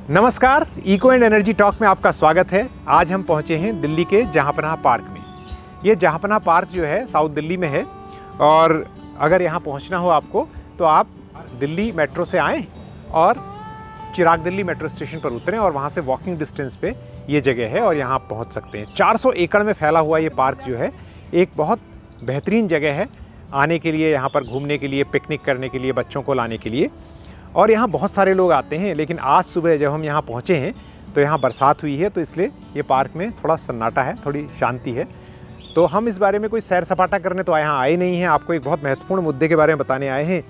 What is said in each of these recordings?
नमस्कार, eco and energy talk में आपका स्वागत है। आज हम पहुंचे हैं दिल्ली के जहांपनाह पार्क में। ये जहांपनाह पार्क जो है साउथ दिल्ली में है और अगर यहाँ पहुंचना हो आपको तो आप दिल्ली मेट्रो से आएँ और चिराग दिल्ली मेट्रो स्टेशन पर उतरें और वहाँ से वॉकिंग डिस्टेंस पे ये जगह है और यहाँ आप पहुँच सकते हैं। 400 एकड़ में फैला हुआ ये पार्क जो है एक बहुत बेहतरीन जगह है आने के लिए, यहाँ पर घूमने के लिए, पिकनिक करने के लिए, बच्चों को लाने के लिए। और यहाँ बहुत सारे लोग आते हैं, लेकिन आज सुबह जब हम यहाँ पहुँचे हैं तो यहाँ बरसात हुई है, तो इसलिए ये पार्क में थोड़ा सन्नाटा है, थोड़ी शांति है। तो हम इस बारे में कोई सैर सपाटा करने तो यहाँ आए नहीं हैं, आपको एक बहुत महत्वपूर्ण मुद्दे के बारे में बताने आए हैं।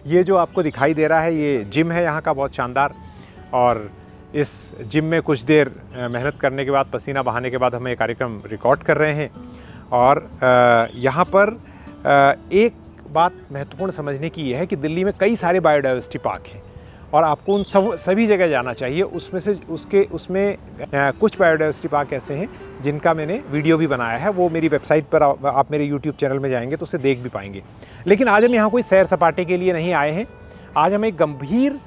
ये जो आपको दिखाई दे रहा है ये जिम है यहाँ का, बहुत शानदार। और इस जिम में कुछ देर मेहनत करने के बाद, पसीना बहाने के बाद हम ये कार्यक्रम रिकॉर्ड कर रहे हैं। और यहाँ पर एक बात महत्वपूर्ण समझने की ये है कि दिल्ली में कई सारे बायोडाइवर्सिटी पार्क हैं और आपको उन सभी जगह जाना चाहिए। उसमें कुछ बायोडाइवर्सिटी पार्क ऐसे हैं जिनका मैंने वीडियो भी बनाया है, वो मेरी वेबसाइट पर आप मेरे यूट्यूब चैनल में जाएंगे तो उसे देख भी पाएंगे। लेकिन आज हम यहाँ कोई सैर सपाटे के लिए नहीं आए हैं, आज हम एक गंभीर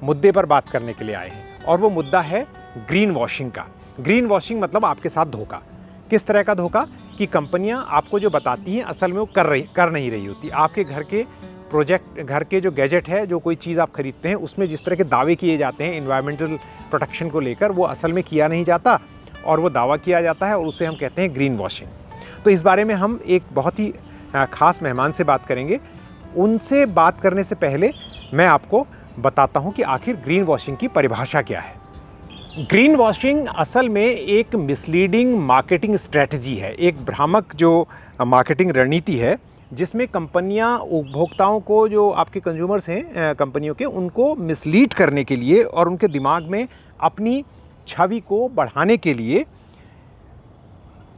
मुद्दे पर बात करने के लिए आए हैं और वो मुद्दा है ग्रीन वॉशिंग का। ग्रीन वॉशिंग मतलब आपके साथ धोखा। किस तरह का धोखा कि कंपनियां आपको जो बताती हैं असल में वो कर नहीं रही होती। आपके घर के प्रोजेक्ट, घर के जो गैजेट है, जो कोई चीज़ आप खरीदते हैं, उसमें जिस तरह के दावे किए जाते हैं एनवायरमेंटल प्रोटेक्शन को लेकर, वो असल में किया नहीं जाता और वो दावा किया जाता है और उसे हम कहते हैं ग्रीन वॉशिंग। तो इस बारे में हम एक बहुत ही ख़ास मेहमान से बात करेंगे। उनसे बात करने से पहले मैं आपको बताता हूँ कि आखिर ग्रीन वॉशिंग की परिभाषा क्या है। ग्रीन वॉशिंग असल में एक मिसलीडिंग मार्केटिंग स्ट्रेटजी है, एक भ्रामक जो मार्केटिंग रणनीति है, जिसमें कंपनियां उपभोक्ताओं को, जो आपके कंज्यूमर्स हैं कंपनियों के, उनको मिसलीड करने के लिए और उनके दिमाग में अपनी छवि को बढ़ाने के लिए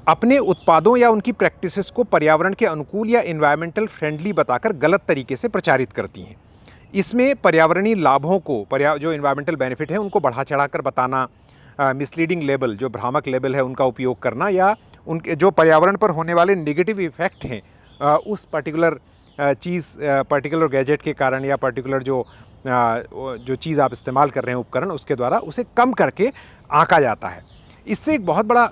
अपने उत्पादों या उनकी प्रैक्टिसेस को पर्यावरण के अनुकूल या एनवायरमेंटल फ्रेंडली बताकर गलत तरीके से प्रचारित करती हैं। इसमें पर्यावरणीय लाभों को, जो एनवायरमेंटल बेनिफिट है उनको बढ़ा चढ़ाकर बताना, मिसलीडिंग लेबल, जो भ्रामक लेबल है उनका उपयोग करना, या उनके जो पर्यावरण पर होने वाले नेगेटिव इफ़ेक्ट हैं उस पर्टिकुलर पर्टिकुलर गैजेट के कारण या पर्टिकुलर जो चीज़ आप इस्तेमाल कर रहे हैं उपकरण, उसके द्वारा उसे कम करके आंका जाता है। इससे एक बहुत बड़ा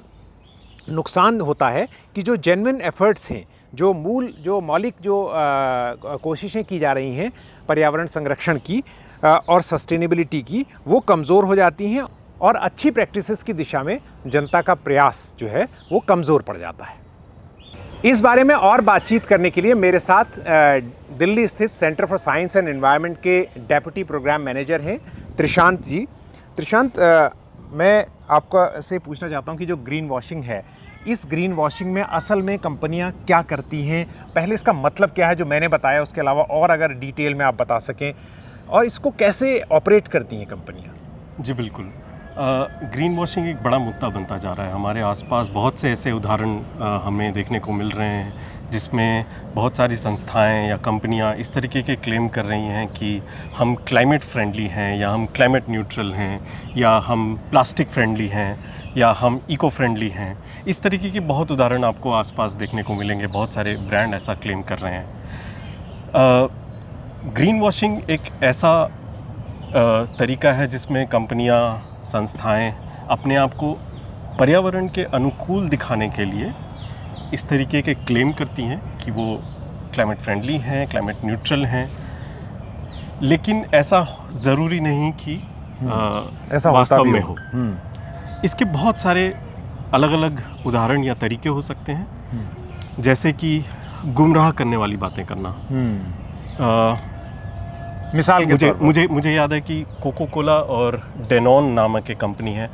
नुकसान होता है कि जो जेन्युइन एफर्ट्स हैं, जो मौलिक कोशिशें की जा रही हैं पर्यावरण संरक्षण की और सस्टेनेबिलिटी की, वो कमज़ोर हो जाती हैं और अच्छी प्रैक्टिसेस की दिशा में जनता का प्रयास जो है वो कमज़ोर पड़ जाता है। इस बारे में और बातचीत करने के लिए मेरे साथ दिल्ली स्थित centre for science and environment के डेप्यूटी प्रोग्राम मैनेजर हैं त्रिशांत जी। त्रिशांत, मैं आपका से पूछना चाहता हूं कि जो ग्रीन वॉशिंग है, इस ग्रीन वॉशिंग में असल में कंपनियां क्या करती हैं, पहले इसका मतलब क्या है जो मैंने बताया, उसके अलावा और अगर डिटेल में आप बता सकें, और इसको कैसे ऑपरेट करती हैं कंपनियां। जी बिल्कुल। ग्रीन वॉशिंग एक बड़ा मुद्दा बनता जा रहा है। हमारे आसपास बहुत से ऐसे उदाहरण हमें देखने को मिल रहे हैं जिसमें बहुत सारी संस्थाएं या कंपनियां इस तरीके के क्लेम कर रही हैं कि हम क्लाइमेट फ्रेंडली हैं, या हम क्लाइमेट न्यूट्रल हैं, या हम प्लास्टिक फ्रेंडली हैं, या हम इको फ्रेंडली हैं। इस तरीके के बहुत उदाहरण आपको आसपास देखने को मिलेंगे। बहुत सारे ब्रांड ऐसा क्लेम कर रहे हैं। ग्रीन वॉशिंग एक ऐसा तरीका है जिसमें कंपनियां, संस्थाएं अपने आप को पर्यावरण के अनुकूल दिखाने के लिए इस तरीके के क्लेम करती हैं कि वो क्लाइमेट फ्रेंडली हैं, क्लाइमेट न्यूट्रल हैं, लेकिन ऐसा ज़रूरी नहीं कि ऐसा वास्तव में हो। इसके बहुत सारे अलग अलग उदाहरण या तरीके हो सकते हैं, जैसे कि गुमराह करने वाली बातें करना। मिसाल के मुझे याद है कि कोको कोला और डेनॉन नामक एक कंपनी है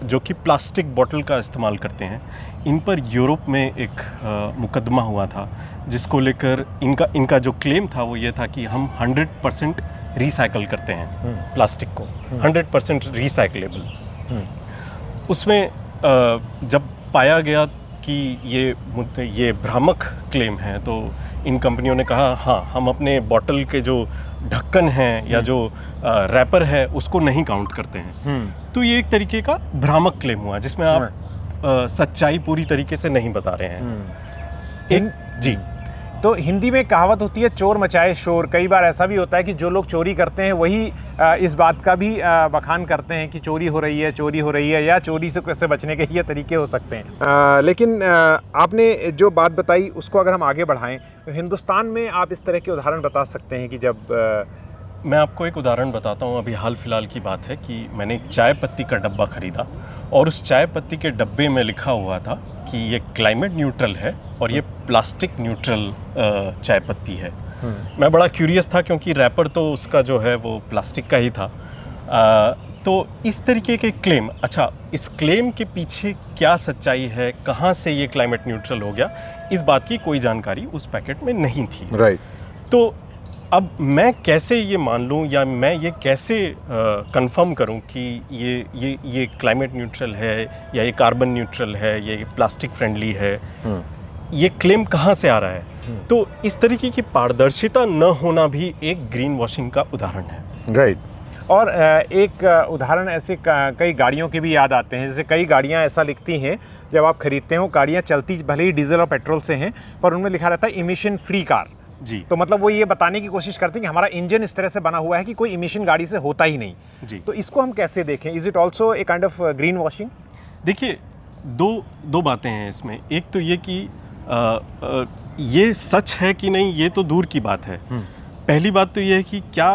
जो कि प्लास्टिक बोतल का इस्तेमाल करते हैं। इन पर यूरोप में एक मुकदमा हुआ था जिसको लेकर इनका जो क्लेम था वो ये था कि हम 100% रिसाइकल करते हैं प्लास्टिक को, 100% रिसाइकलेबल। उसमें जब पाया गया कि ये भ्रामक क्लेम है, तो इन कंपनियों ने कहा हाँ, हम अपने बॉटल के जो ढक्कन हैं या जो रैपर है उसको नहीं काउंट करते हैं। तो ये एक तरीके का भ्रामक क्लेम हुआ जिसमें आप सच्चाई पूरी तरीके से नहीं बता रहे हैं। तो हिंदी में कहावत होती है चोर मचाए शोर। कई बार ऐसा भी होता है कि जो लोग चोरी करते हैं वही इस बात का भी बखान करते हैं कि चोरी हो रही है या चोरी से कैसे बचने के ये तरीके हो सकते हैं। लेकिन आपने जो बात बताई उसको अगर हम आगे बढ़ाएं तो हिंदुस्तान में आप इस तरह के उदाहरण बता सकते हैं कि जब मैं आपको एक उदाहरण बताता हूँ। अभी हाल फिलहाल की बात है कि मैंने एक चाय पत्ती का डब्बा ख़रीदा और उस चाय पत्ती के डब्बे में लिखा हुआ था कि ये क्लाइमेट न्यूट्रल है और ये प्लास्टिक न्यूट्रल चाय पत्ती है। मैं बड़ा क्यूरियस था क्योंकि रैपर तो उसका जो है वो प्लास्टिक का ही था। तो इस तरीके के क्लेम, अच्छा इस क्लेम के पीछे क्या सच्चाई है, कहाँ से ये क्लाइमेट न्यूट्रल हो गया, इस बात की कोई जानकारी उस पैकेट में नहीं थी। राइट। तो अब मैं कैसे ये मान लूँ या मैं ये कैसे कंफर्म करूँ कि ये क्लाइमेट न्यूट्रल है या ये कार्बन न्यूट्रल है, ये प्लास्टिक फ्रेंडली है, ये क्लेम कहाँ से आ रहा है? तो इस तरीके की पारदर्शिता न होना भी एक ग्रीन वॉशिंग का उदाहरण है। राइट। और एक उदाहरण ऐसे कई गाड़ियों के भी याद आते हैं। जैसे कई गाड़ियाँ ऐसा लिखती हैं जब आप खरीदते हो, गाड़ियाँ चलती भले ही डीजल और पेट्रोल से हैं पर उनमें लिखा रहता है इमिशन फ्री कार। जी। तो मतलब वो ये बताने की कोशिश करते हैं कि हमारा इंजन इस तरह से बना हुआ है कि कोई इमिशन गाड़ी से होता ही नहीं। जी। तो इसको हम कैसे देखें? Is it also a kind of green washing? देखिए, दो बातें हैं इसमें। एक तो ये कि ये सच है कि नहीं ये तो दूर की बात है। पहली बात तो ये है कि क्या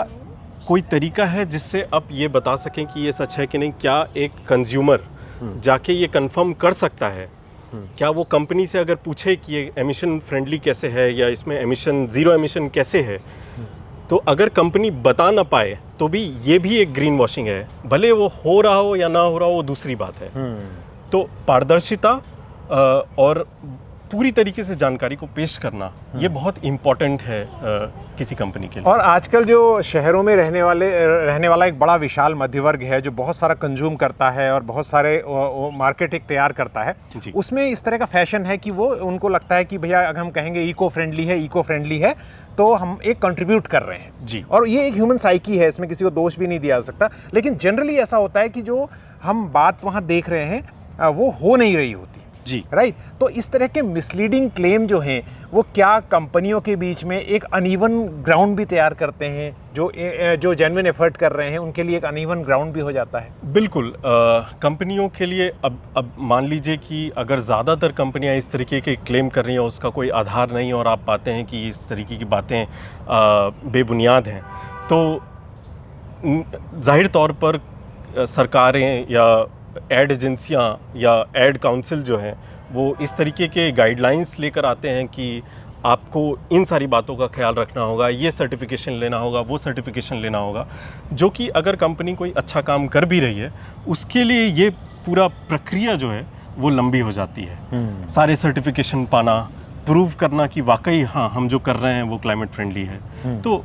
कोई तरीका है जिससे आप ये बता सकें कि ये सच है कि नहीं? क्या एक कंज्यूमर जाके ये कंफर्म कर सकता है? क्या वो कंपनी से अगर पूछे कि ये एमिशन फ्रेंडली कैसे है या इसमें एमिशन ज़ीरो एमिशन कैसे है, तो अगर कंपनी बता ना पाए तो भी ये भी एक ग्रीन वॉशिंग है। भले वो हो रहा हो या ना हो रहा हो वो दूसरी बात है। तो पारदर्शिता और पूरी तरीके से जानकारी को पेश करना ये बहुत इम्पॉर्टेंट है किसी कंपनी के लिए। और आजकल जो शहरों में रहने वाला एक बड़ा विशाल मध्य वर्ग है जो बहुत सारा कंज्यूम करता है और बहुत सारे मार्केटिंग तैयार करता है, उसमें इस तरह का फैशन है कि वो उनको लगता है कि भैया अगर हम कहेंगे इको फ्रेंडली है तो हम एक कंट्रीब्यूट कर रहे हैं। जी। और ये एक ह्यूमन साइकी है, इसमें किसी को दोष भी नहीं दिया जा सकता। लेकिन जनरली ऐसा होता है कि जो हम बात वहाँ देख रहे हैं वो हो नहीं रही होती। जी। राइट। तो इस तरह के मिसलीडिंग क्लेम जो हैं वो क्या कंपनियों के बीच में एक अनइवन ग्राउंड भी तैयार करते हैं? जो जेन्युइन एफर्ट कर रहे हैं उनके लिए एक अनइवन ग्राउंड भी हो जाता है। बिल्कुल। कंपनियों के लिए अब मान लीजिए कि अगर ज़्यादातर कंपनियां इस तरीके के क्लेम कर रही हैं, उसका कोई आधार नहीं और आप पाते हैं कि इस तरीके की बातें बेबुनियाद हैं, तो जाहिर तौर पर सरकारें या एड एजेंसियां या एड काउंसिल जो हैं वो इस तरीके के गाइडलाइंस लेकर आते हैं कि आपको इन सारी बातों का ख्याल रखना होगा, ये सर्टिफिकेशन लेना होगा, वो सर्टिफिकेशन लेना होगा, जो कि अगर कंपनी कोई अच्छा काम कर भी रही है उसके लिए ये पूरा प्रक्रिया जो है वो लंबी हो जाती है। सारे सर्टिफिकेशन पाना, प्रूव करना कि वाकई हाँ हम जो कर रहे हैं वो क्लाइमेट फ्रेंडली है, तो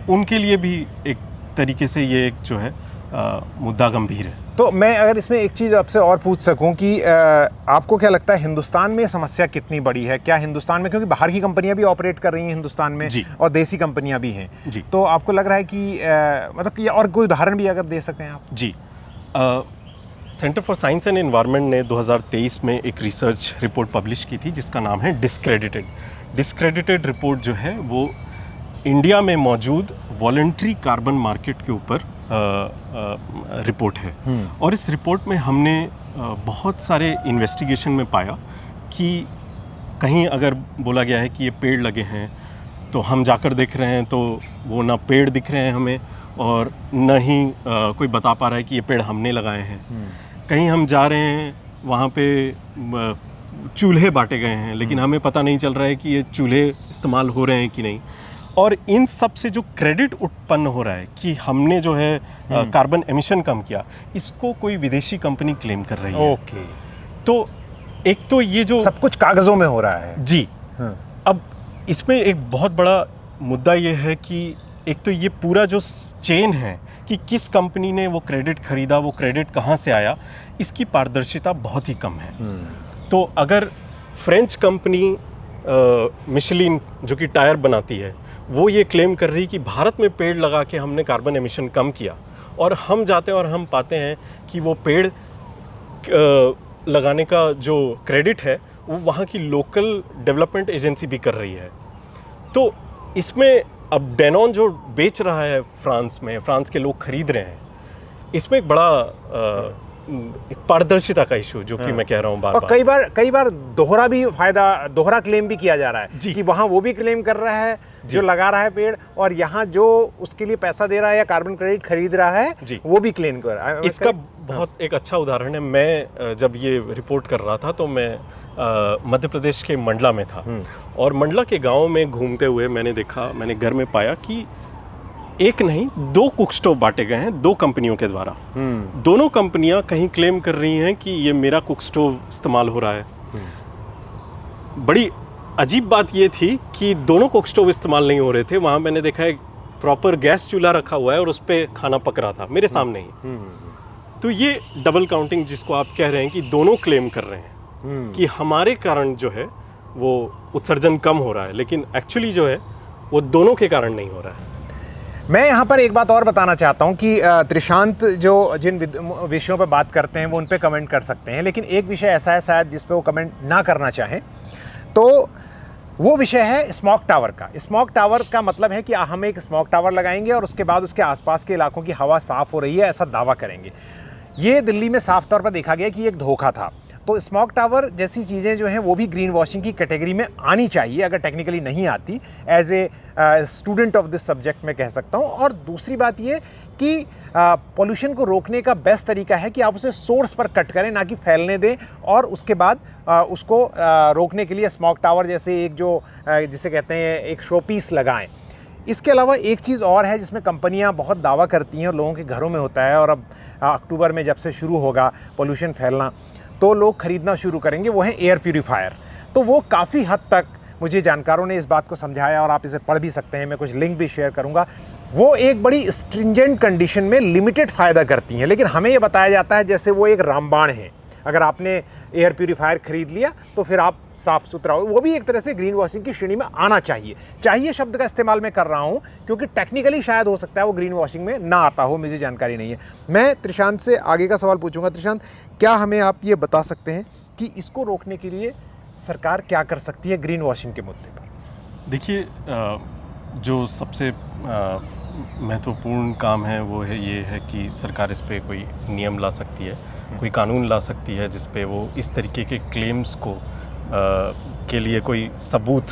उनके लिए भी एक तरीके से ये एक जो है मुद्दा गंभीर है। तो मैं अगर इसमें एक चीज़ आपसे और पूछ सकूं कि आपको क्या लगता है हिंदुस्तान में समस्या कितनी बड़ी है? क्या हिंदुस्तान में, क्योंकि बाहर की कंपनियां भी ऑपरेट कर रही हैं हिंदुस्तान में और देसी कंपनियां भी हैं, तो आपको लग रहा है कि मतलब कि और कोई उदाहरण भी अगर दे सकें आप? जी। Centre for science and environment ने 2023 में एक रिसर्च रिपोर्ट पब्लिश की थी जिसका नाम है डिस्क्रेडिटेड रिपोर्ट जो है वो इंडिया में मौजूद वॉलंटरी कार्बन मार्केट के ऊपर रिपोर्ट है। और इस रिपोर्ट में हमने बहुत सारे इन्वेस्टिगेशन में पाया कि कहीं अगर बोला गया है कि ये पेड़ लगे हैं तो हम जाकर देख रहे हैं तो वो ना पेड़ दिख रहे हैं हमें और न ही कोई बता पा रहा है कि ये पेड़ हमने लगाए हैं। कहीं हम जा रहे हैं वहाँ पे चूल्हे बांटे गए हैं लेकिन हमें पता नहीं चल रहा है कि ये चूल्हे इस्तेमाल हो रहे हैं कि नहीं। और इन सब से जो क्रेडिट उत्पन्न हो रहा है कि हमने जो है कार्बन एमिशन कम किया, इसको कोई विदेशी कंपनी क्लेम कर रही है। ओके। तो एक तो ये जो सब कुछ कागजों में हो रहा है। जी। अब इसमें एक बहुत बड़ा मुद्दा ये है कि एक तो ये पूरा जो चेन है कि किस कंपनी ने वो क्रेडिट खरीदा, वो क्रेडिट कहाँ से आया, इसकी पारदर्शिता बहुत ही कम है। तो अगर फ्रेंच कंपनी मिशेलिन जो कि टायर बनाती है वो ये क्लेम कर रही कि भारत में पेड़ लगा के हमने कार्बन एमिशन कम किया, और हम जाते हैं और हम पाते हैं कि वो पेड़ लगाने का जो क्रेडिट है वो वहाँ की लोकल डेवलपमेंट एजेंसी भी कर रही है, तो इसमें अब डैनॉन जो बेच रहा है फ्रांस में, फ्रांस के लोग खरीद रहे हैं, इसमें एक बड़ा एक पारदर्शिता का इशू जो कि मैं कह रहा हूँ बार और बार। कई बार दोहरा क्लेम भी किया जा रहा है कि वहाँ वो भी क्लेम कर रहा है जो लगा रहा है पेड़, और यहाँ जो उसके लिए पैसा दे रहा है या कार्बन क्रेडिट खरीद रहा है वो भी क्लेम कर रहा है। इसका बहुत एक अच्छा उदाहरण है। मैं जब ये रिपोर्ट कर रहा था तो मैं मध्य प्रदेश के मंडला में था, और मंडला के गांव में घूमते हुए मैंने घर में पाया कि एक नहीं 2 कुक स्टोव बांटे गए हैं 2 कंपनियों के द्वारा। दोनों कंपनियां कहीं क्लेम कर रही हैं कि ये मेरा कुक स्टोव इस्तेमाल हो रहा है। बड़ी अजीब बात ये थी कि दोनों कुक स्टोव इस्तेमाल नहीं हो रहे थे। वहाँ मैंने देखा एक प्रॉपर गैस चूल्हा रखा हुआ है और उस पर खाना पक रहा था मेरे सामने ही। तो ये डबल काउंटिंग जिसको आप कह रहे हैं कि दोनों क्लेम कर रहे हैं कि हमारे कारण जो है वो उत्सर्जन कम हो रहा है, लेकिन एक्चुअली जो है वो दोनों के कारण नहीं हो रहा है। मैं यहाँ पर एक बात और बताना चाहता हूँ कि त्रिशांत जो जिन विषयों पर बात करते हैं वो उन पे कमेंट कर सकते हैं, लेकिन एक विषय ऐसा है शायद जिस पे वो कमेंट ना करना चाहें, तो वो विषय है स्मॉग टावर का। स्मॉग टावर का मतलब है कि हम एक स्मॉग टावर लगाएंगे और उसके बाद उसके आसपास के इलाकों की हवा साफ़ हो रही है, ऐसा दावा करेंगे। ये दिल्ली में साफ तौर पर देखा गया कि एक धोखा था। तो स्मॉग टावर जैसी चीज़ें जो हैं वो भी ग्रीन वॉशिंग की कैटेगरी में आनी चाहिए, अगर टेक्निकली नहीं आती। As a student of this subject मैं कह सकता हूँ। और दूसरी बात ये कि पोल्यूशन को रोकने का बेस्ट तरीका है कि आप उसे सोर्स पर कट करें, ना कि फैलने दें, और उसके बाद उसको रोकने के लिए स्मॉग टावर जैसे एक जो जिसे कहते हैं एक शो पीस लगाएं। इसके अलावा एक चीज़ और है जिसमें कंपनियां बहुत दावा करती हैं और लोगों के घरों में होता है, और अब अक्टूबर में जब से शुरू होगा पोल्यूशन फैलना तो लोग खरीदना शुरू करेंगे, वो है एयर प्यूरीफायर। तो वो काफ़ी हद तक मुझे जानकारों ने इस बात को समझाया, और आप इसे पढ़ भी सकते हैं, मैं कुछ लिंक भी शेयर करूंगा। वो एक बड़ी स्ट्रिंजेंट कंडीशन में लिमिटेड फ़ायदा करती हैं, लेकिन हमें ये बताया जाता है जैसे वो एक रामबाण है। अगर आपने एयर प्यूरीफायर खरीद लिया तो फिर आप साफ़ सुथरा हो। वो भी एक तरह से ग्रीन वॉशिंग की श्रेणी में आना चाहिए शब्द का इस्तेमाल मैं कर रहा हूँ क्योंकि टेक्निकली शायद हो सकता है वो ग्रीन वॉशिंग में ना आता हो, मुझे जानकारी नहीं है। मैं त्रिशांत से आगे का सवाल पूछूंगा। त्रिशांत, क्या हमें आप ये बता सकते हैं कि इसको रोकने के लिए सरकार क्या कर सकती है ग्रीन वॉशिंग के मुद्दे पर? देखिए, जो सबसे महत्वपूर्ण काम है वो ये है कि सरकार इस पे कोई नियम ला सकती है, कोई कानून ला सकती है जिस पे वो इस तरीके के क्लेम्स को के लिए कोई सबूत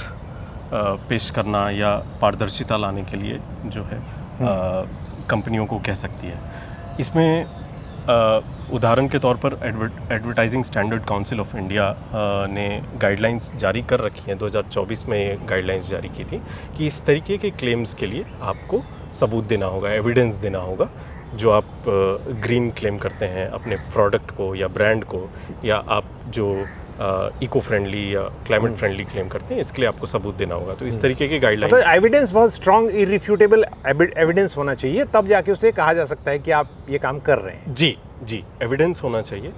पेश करना या पारदर्शिता लाने के लिए जो है कंपनियों को कह सकती है। इसमें उदाहरण के तौर पर advertising standard council of India ने गाइडलाइंस जारी कर रखी हैं। 2024 में ये गाइडलाइंस जारी की थी कि इस तरीके के क्लेम्स के लिए आपको सबूत देना होगा, एविडेंस देना होगा। जो आप ग्रीन क्लेम करते हैं अपने प्रोडक्ट को या ब्रांड को, या आप जो इको फ्रेंडली या क्लाइमेट फ्रेंडली क्लेम करते हैं, इसके लिए आपको सबूत देना होगा। तो इस तरीके के गाइडलाइंस, तो एविडेंस बहुत स्ट्रॉन्ग इरिफ्यूटेबल एविडेंस होना चाहिए, तब जाके उसे कहा जा सकता है कि आप ये काम कर रहे हैं। जी, एविडेंस होना चाहिए।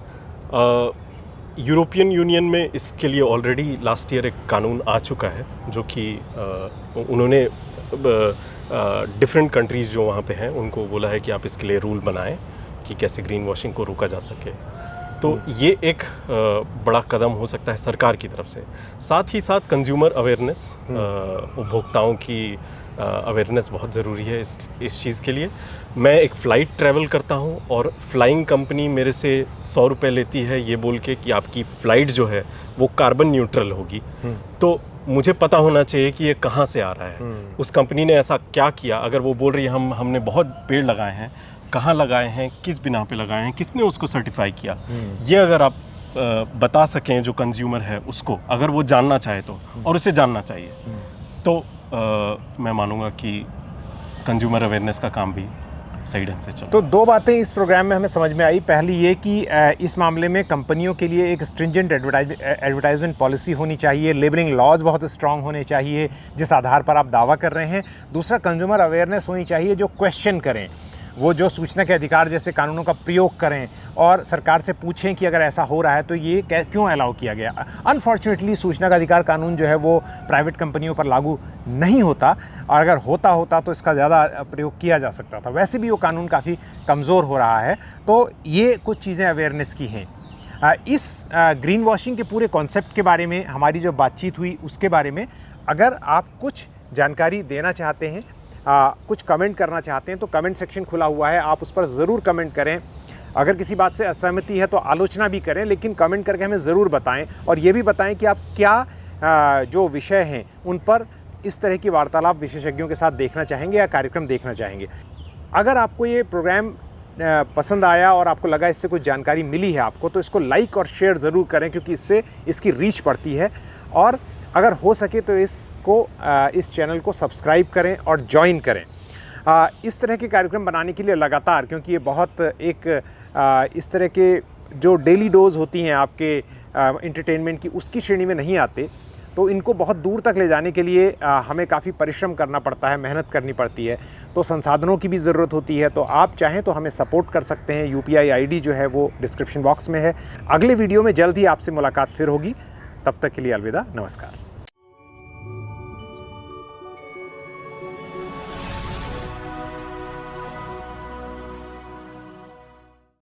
यूरोपियन यूनियन में इसके लिए ऑलरेडी लास्ट ईयर एक कानून आ चुका है, जो कि उन्होंने डिफरेंट कंट्रीज़ जो वहाँ पे हैं उनको बोला है कि आप इसके लिए रूल बनाएं कि कैसे ग्रीन वॉशिंग को रोका जा सके। तो ये एक बड़ा कदम हो सकता है सरकार की तरफ से। साथ ही साथ कंज्यूमर अवेयरनेस, उपभोक्ताओं की अवेयरनेस बहुत ज़रूरी है इस चीज़ के लिए। मैं एक फ़्लाइट ट्रैवल करता हूँ और फ्लाइंग कंपनी मेरे से 100 रुपये लेती है ये बोल के कि आपकी फ़्लाइट जो है वो कार्बन न्यूट्रल होगी। तो मुझे पता होना चाहिए कि ये कहाँ से आ रहा है, उस कंपनी ने ऐसा क्या किया। अगर वो बोल रही है हमने बहुत पेड़ लगाए हैं, कहाँ लगाए हैं, किस बिना पे लगाए हैं, किसने उसको सर्टिफाई किया, ये अगर आप बता सकें जो कंज्यूमर है उसको, अगर वो जानना चाहे तो, और उसे जानना चाहिए, तो मैं मानूंगा कि कंज्यूमर अवेयरनेस का काम भी सही ढंग से चले। तो 2 बातें इस प्रोग्राम में हमें समझ में आई। पहली ये कि इस मामले में कंपनियों के लिए एक स्ट्रिंजेंट एडवर्टाइजमेंट पॉलिसी होनी चाहिए, लेबलिंग लॉज बहुत स्ट्रांग होने चाहिए जिस आधार पर आप दावा कर रहे हैं। दूसरा, कंज्यूमर अवेयरनेस होनी चाहिए जो क्वेश्चन करें, वो जो सूचना के अधिकार जैसे कानूनों का प्रयोग करें और सरकार से पूछें कि अगर ऐसा हो रहा है तो ये क्यों अलाउ किया गया। अनफॉर्चुनेटली सूचना का अधिकार कानून जो है वो प्राइवेट कंपनियों पर लागू नहीं होता, और अगर होता तो इसका ज़्यादा प्रयोग किया जा सकता था। वैसे भी वो कानून काफ़ी कमज़ोर हो रहा है। तो ये कुछ चीज़ें अवेयरनेस की हैं। इस ग्रीन वॉशिंग के पूरे कॉन्सेप्ट के बारे में हमारी जो बातचीत हुई उसके बारे में अगर आप कुछ जानकारी देना चाहते हैं, कुछ कमेंट करना चाहते हैं, तो कमेंट सेक्शन खुला हुआ है, आप उस पर ज़रूर कमेंट करें। अगर किसी बात से असहमति है तो आलोचना भी करें, लेकिन कमेंट करके हमें ज़रूर बताएं और ये भी बताएं कि आप क्या जो विषय हैं उन पर इस तरह की वार्तालाप विशेषज्ञों के साथ देखना चाहेंगे या कार्यक्रम देखना चाहेंगे। अगर आपको ये प्रोग्राम पसंद आया और आपको लगा इससे कुछ जानकारी मिली है आपको, तो इसको लाइक और शेयर ज़रूर करें, क्योंकि इससे इसकी रीच बढ़ती है। और अगर हो सके तो इस चैनल को सब्सक्राइब करें और ज्वाइन करें। इस तरह के कार्यक्रम बनाने के लिए लगातार, क्योंकि ये बहुत इस तरह के जो डेली डोज होती हैं आपके एंटरटेनमेंट की, उसकी श्रेणी में नहीं आते, तो इनको बहुत दूर तक ले जाने के लिए हमें काफ़ी परिश्रम करना पड़ता है, मेहनत करनी पड़ती है, तो संसाधनों की भी ज़रूरत होती है। तो आप चाहें तो हमें सपोर्ट कर सकते हैं। UPI ID जो है वो डिस्क्रिप्शन बॉक्स में है। अगले वीडियो में जल्द ही आपसे मुलाकात फिर होगी। तब तक के लिए अलविदा, नमस्कार।